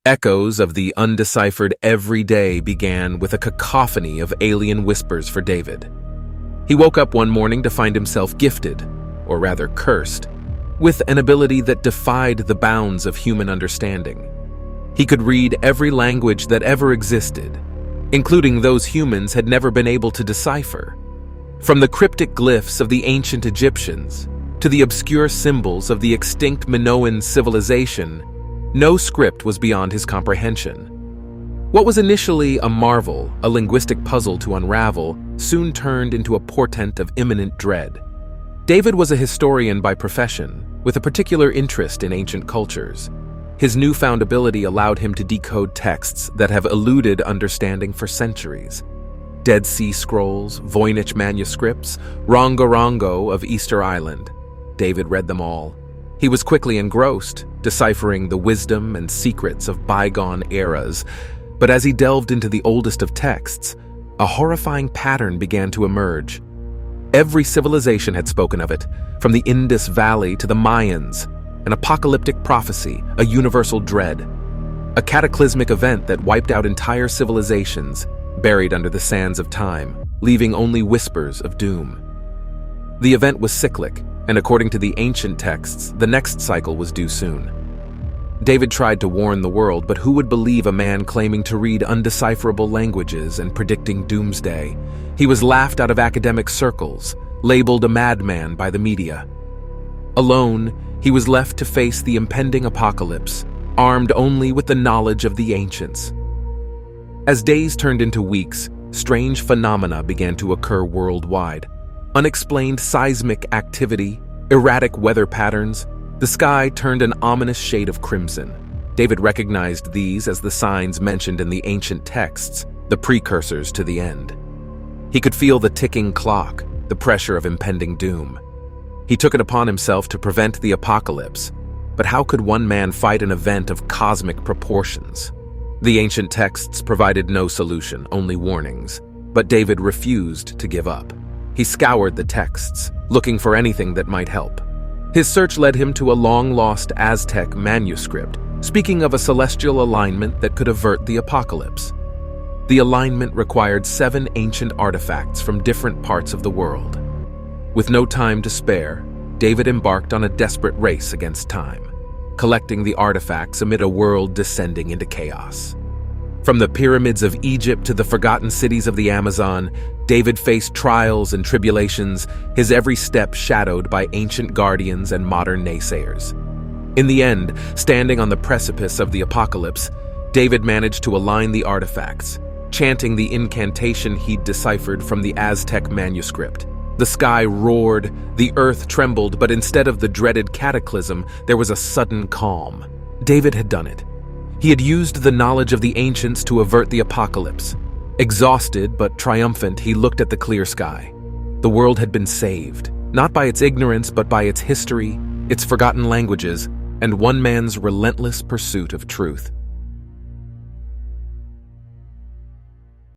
Echoes of the undeciphered every day began with a cacophony of alien whispers for David. He woke up one morning to find himself gifted, or rather cursed, with an ability that defied the bounds of human understanding. He could read every language that ever existed, including those humans had never been able to decipher. From the cryptic glyphs of the ancient Egyptians to the obscure symbols of the extinct Minoan civilization, no script was beyond his comprehension. What was initially a marvel, a linguistic puzzle to unravel, soon turned into a portent of imminent dread. David was a historian by profession, with a particular interest in ancient cultures. His newfound ability allowed him to decode texts that have eluded understanding for centuries. Dead Sea Scrolls, Voynich manuscripts, Rongo of Easter Island. David read them all. He was quickly engrossed, deciphering the wisdom and secrets of bygone eras. But as he delved into the oldest of texts, a horrifying pattern began to emerge. Every civilization had spoken of it, from the Indus Valley to the Mayans, an apocalyptic prophecy, a universal dread, a cataclysmic event that wiped out entire civilizations, buried under the sands of time, leaving only whispers of doom. The event was cyclic, and according to the ancient texts, the next cycle was due soon. David tried to warn the world, but who would believe a man claiming to read undecipherable languages and predicting doomsday? He was laughed out of academic circles, labeled a madman by the media. Alone, he was left to face the impending apocalypse, armed only with the knowledge of the ancients. As days turned into weeks, strange phenomena began to occur worldwide. Unexplained seismic activity, erratic weather patterns. The sky turned an ominous shade of crimson. David recognized these as the signs mentioned in the ancient texts, the precursors to the end. He could feel the ticking clock, the pressure of impending doom. He took it upon himself to prevent the apocalypse, but how could one man fight an event of cosmic proportions? The ancient texts provided no solution, only warnings, but David refused to give up. He scoured the texts, looking for anything that might help. His search led him to a long-lost Aztec manuscript, speaking of a celestial alignment that could avert the apocalypse. The alignment required 7 ancient artifacts from different parts of the world. With no time to spare, David embarked on a desperate race against time, collecting the artifacts amid a world descending into chaos. From the pyramids of Egypt to the forgotten cities of the Amazon, David faced trials and tribulations, his every step shadowed by ancient guardians and modern naysayers. In the end, standing on the precipice of the apocalypse, David managed to align the artifacts, chanting the incantation he'd deciphered from the Aztec manuscript. The sky roared, the earth trembled, but instead of the dreaded cataclysm, there was a sudden calm. David had done it. He had used the knowledge of the ancients to avert the apocalypse. Exhausted but triumphant, he looked at the clear sky. The world had been saved, not by its ignorance but by its history, its forgotten languages, and one man's relentless pursuit of truth.